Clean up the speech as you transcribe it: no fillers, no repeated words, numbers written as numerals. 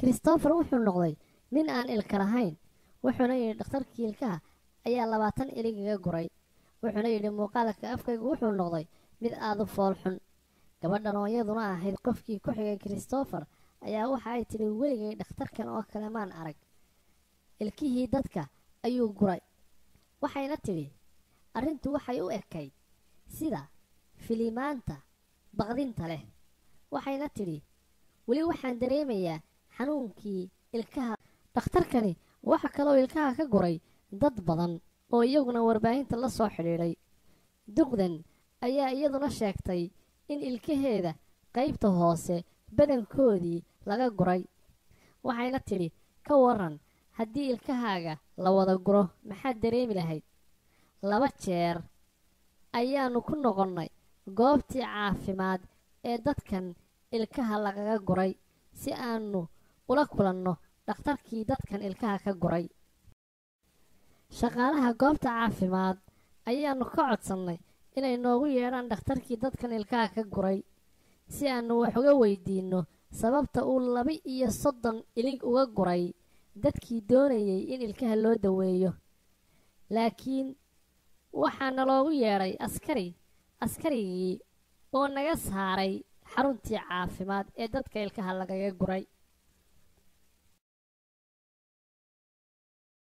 Christopher wuxuu noqday nin aan ilka lahayn. Wuxuuna yidhi dhakhtarkii ilkaha ayaa 20 ilig iga guray. Wuxuuna yidhi muuqaalka afkaygu wuxuu noqday mid aad u fool xun. Gabadhan oo iyaduna ahayd qofkii ku xigay Christopher ayaa waxa ay tidhi weligay dhakhtarkan oo kale maan arag. Ilkihii dadka ayuu guray. Waxayna tidhi arrintu waxay u ekayd sida filimaanta baqdinta leh. Waxayna tidhi weli waxaan dareemayaa xanuunkii ilkaha. Dhakhtarkani waxa kaloo ilkaha ka guray dad badan oo iyaguna warbaahinta la soo xidhiidhay. Duqdan ayaa iyaduna sheegtay in ilkaheeda qaybta hoose badankoodii laga guray. Waxayna tidhi ka waran haddii ilkahaaga la wada guro maxaad dareemi lahayd? 2 jeer ayaanu ku noqonnay goobtii caafimaad ee dadkan ilkaha lagaga guray si aanu ula kulanno dhakhtarkii dadkan ilkaha ka guray. Shaqaalaha goobta caafimaad ayaanu ka codsannay inay noogu yeedhaan dhakhtarkii dadkan ilkaha ka guray si aanu wax uga weydiinno sababta uu 32 ilig uga guray dadkii doonayay in ilkaha loo daweeyo. Laakiin waxaana loogu yeedhay askarigii oo naga saaray xaruntii caafimaad ee dadka ilkaha lagaga guray.